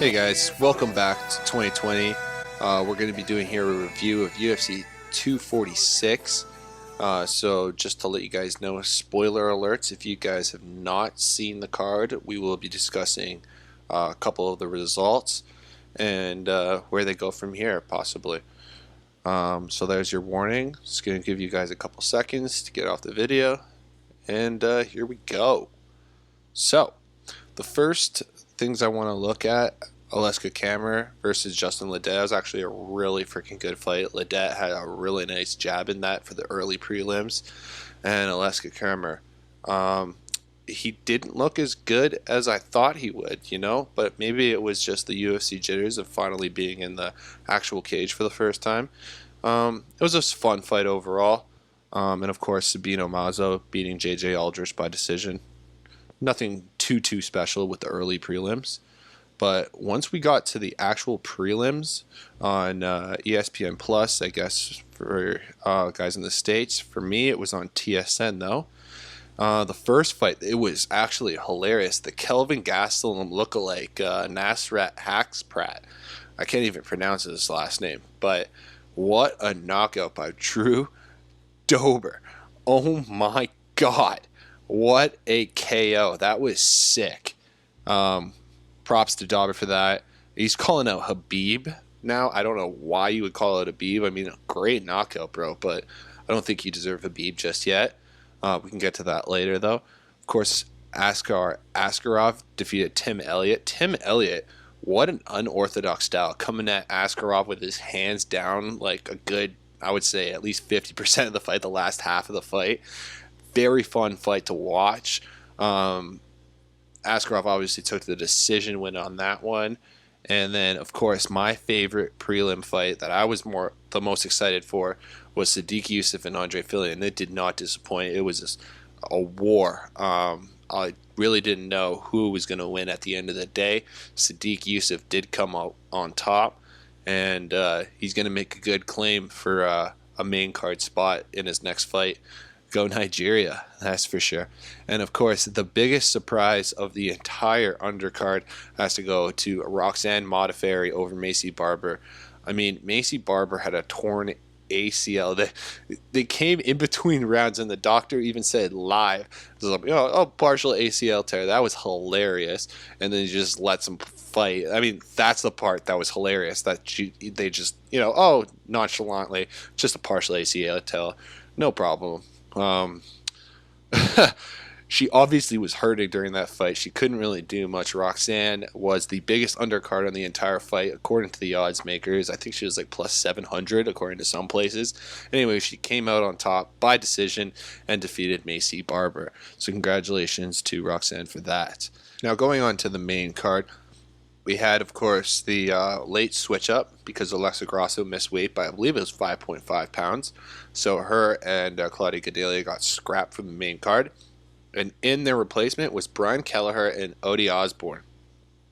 Hey guys, welcome back to 2020. We're going to be doing here a review of UFC 246. So just to let you guys know, spoiler alerts, if you guys have not seen the card, we will be discussing a couple of the results and where they go from here, possibly. So there's your warning. Just going to give you guys a couple seconds to get off the video, and here we go. So, the first things I want to look at, Aleska Kammer versus Justin Ledet, was actually a really freaking good fight. Ledet had a really nice jab in that for the early prelims, and Aleska Kammer, he didn't look as good as I thought he would, but maybe it was just the UFC jitters of finally being in the actual cage for the first time. It was a fun fight overall, and of course Sabino Mazo beating JJ Aldrich by decision. Nothing too special with the early prelims, but once we got to the actual prelims on ESPN Plus, I guess for guys in the States, for me it was on TSN though. The first fight, it was actually hilarious. The Kelvin Gastelum lookalike, Nasrat Haksprat. I can't even pronounce his last name, but what a knockout by Drew Dober. Oh my god. What a KO. That was sick. Props to Dauber for that. He's calling out Habib now. I don't know why you would call it Habib. I mean, great knockout, bro, but I don't think you deserve Habib just yet. We can get to that later, though. Of course, Askarov defeated Tim Elliott. Tim Elliott, what an unorthodox style. Coming at Askarov with his hands down like a good, I would say, at least 50% of the fight, the last half of the fight. Very fun fight to watch. Askarov obviously took the decision win on that one. And then, of course, my favorite prelim fight that I was the most excited for was Sadiq Yusuff and Andre Fili. It did not disappoint. It was just a war. I really didn't know who was going to win at the end of the day. Sadiq Yusuff did come out on top, and he's going to make a good claim for a main card spot in his next fight. Go Nigeria, that's for sure. And of course, the biggest surprise of the entire undercard has to go to Roxanne Modafferi over Macy Barber. I mean, Macy Barber had a torn ACL. They came in between rounds, and the doctor even said live, partial ACL tear. That was hilarious. And then he just lets him fight. I mean, that's the part that was hilarious. That they just, nonchalantly, just a partial ACL tear. No problem. She obviously was hurting during that fight. She couldn't really do much. Roxanne was the biggest undercard on the entire fight, according to the odds makers. I think she was like plus 700, according to some places. Anyway, she came out on top by decision and defeated Macy Barber. So congratulations to Roxanne for that. Now going on to the main card, we had, of course, the late switch up because Alexa Grasso missed weight by, I believe it was 5.5 pounds. So her and Claudia Gadelha got scrapped from the main card. And in their replacement was Brian Kelleher and Odi Osborne.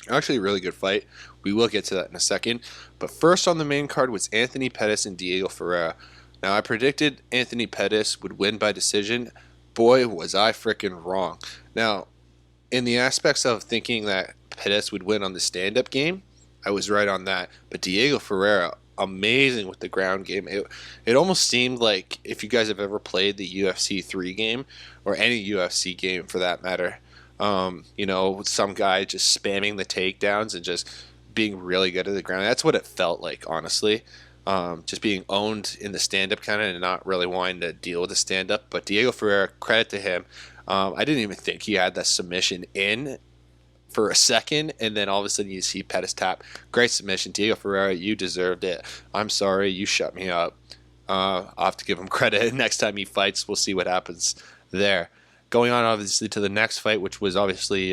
Actually, a really good fight. We will get to that in a second. But first on the main card was Anthony Pettis and Diego Ferreira. Now, I predicted Anthony Pettis would win by decision. Boy, was I freaking wrong. Now, in the aspects of thinking that Pettis would win on the stand-up game, I was right on that. But Diego Ferreira, amazing with the ground game. It almost seemed like, if you guys have ever played the UFC 3 game, or any UFC game for that matter, some guy just spamming the takedowns and just being really good at the ground. That's what it felt like, honestly. Just being owned in the stand-up kind of and not really wanting to deal with the stand-up. But Diego Ferreira, credit to him. I didn't even think he had that submission in for a second, and then all of a sudden you see Pettis tap. Great submission. Diego Ferreira, you deserved it. I'm sorry, you shut me up. I'll have to give him credit. Next time he fights, we'll see what happens there. Going on, obviously, to the next fight, which was obviously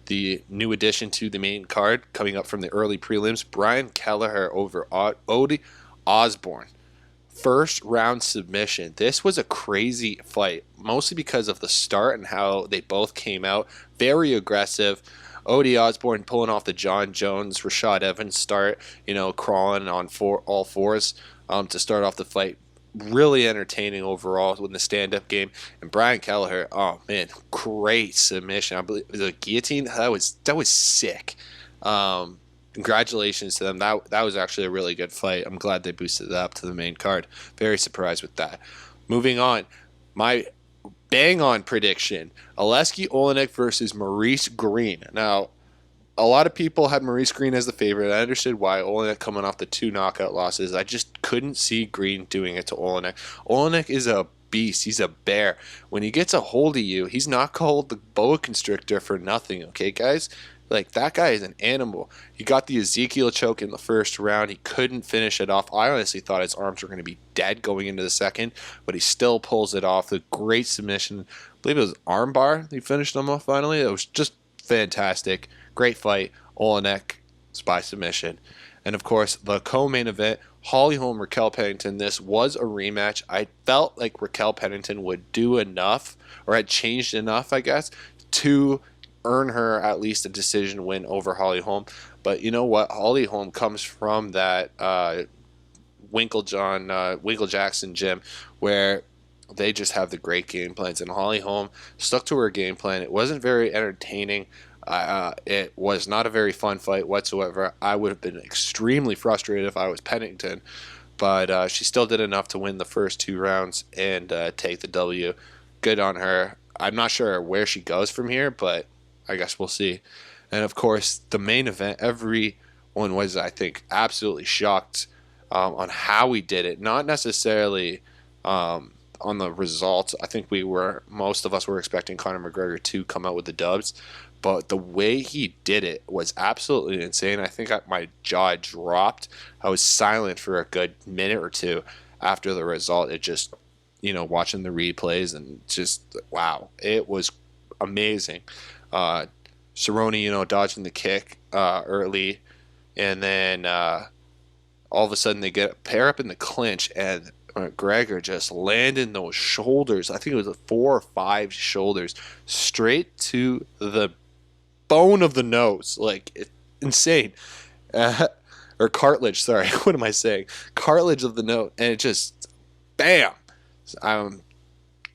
the new addition to the main card, coming up from the early prelims, Brian Kelleher over Odi Osborne. First round submission. This was a crazy fight, mostly because of the start and how they both came out very aggressive. Odi Osborne pulling off the John Jones, Rashad Evans start, crawling on all fours to start off the fight. Really entertaining overall in the stand-up game. And Brian Kelleher, oh man, great submission. I believe the guillotine, that was sick. congratulations to them. That was actually a really good fight. I'm glad they boosted it up to the main card. Very surprised with that. Moving on, my bang on prediction: Oleksiy Olenek versus Maurice Green. Now, a lot of people had Maurice Green as the favorite. I understood why. Olenek coming off the 2 knockout losses. I just couldn't see Green doing it to Olenek. Olenek is a beast. He's a bear. When he gets a hold of you, he's not called the boa constrictor for nothing, okay, guys? Like, that guy is an animal. He got the Ezekiel choke in the first round. He couldn't finish it off. I honestly thought his arms were going to be dead going into the second, but he still pulls it off. A great submission. I believe it was armbar. He finished him off finally. It was just fantastic. Great fight. Olenek by submission. And of course, the co-main event, Holly Holm, Raquel Pennington. This was a rematch. I felt like Raquel Pennington would do enough, or had changed enough, I guess, to earn her at least a decision win over Holly Holm. But you know what? Holly Holm comes from that Winkle Jackson gym where they just have the great game plans. And Holly Holm stuck to her game plan. It wasn't very entertaining. It was not a very fun fight whatsoever. I would have been extremely frustrated if I was Pennington, but she still did enough to win the first 2 rounds and take the W. Good on her. I'm not sure where she goes from here, but I guess we'll see. And of course, the main event, everyone was, I think, absolutely shocked on how he did it. Not necessarily on the results. I think most of us were expecting Conor McGregor to come out with the dubs. But the way he did it was absolutely insane. I think my jaw dropped. I was silent for a good minute or two after the result. It just, watching the replays and just, wow, it was amazing. Cerrone, dodging the kick early, and then all of a sudden they pair up in the clinch, and McGregor just landing those shoulders. I think it was 4 or 5 shoulders straight to the bone of the nose. Like, insane. Or cartilage, sorry. What am I saying? Cartilage of the nose. And it just, bam.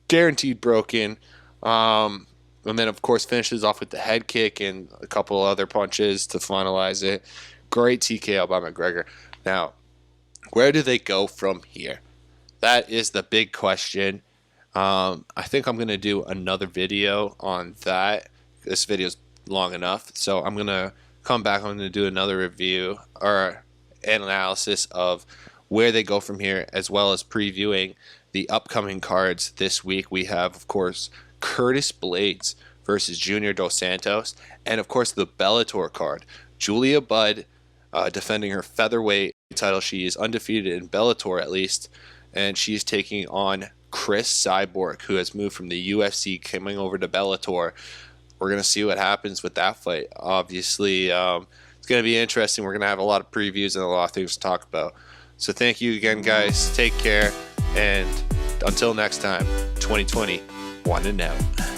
Guaranteed broken. And then, of course, finishes off with the head kick and a couple other punches to finalize it. Great TKO by McGregor. Now, where do they go from here? That is the big question. I think I'm going to do another video on that. This video's long enough, so I'm going to come back. I'm going to do another review or analysis of where they go from here, as well as previewing the upcoming cards this week. We have, of course, Curtis Blades versus Junior Dos Santos, and of course the Bellator card. Julia Budd defending her featherweight title. She is undefeated in Bellator, at least, and she's taking on Chris Cyborg, who has moved from the UFC, coming over to Bellator. We're going to see what happens with that fight. Obviously, it's going to be interesting. We're going to have a lot of previews and a lot of things to talk about. So thank you again, guys. Take care, and until next time, 2020, 1 and out.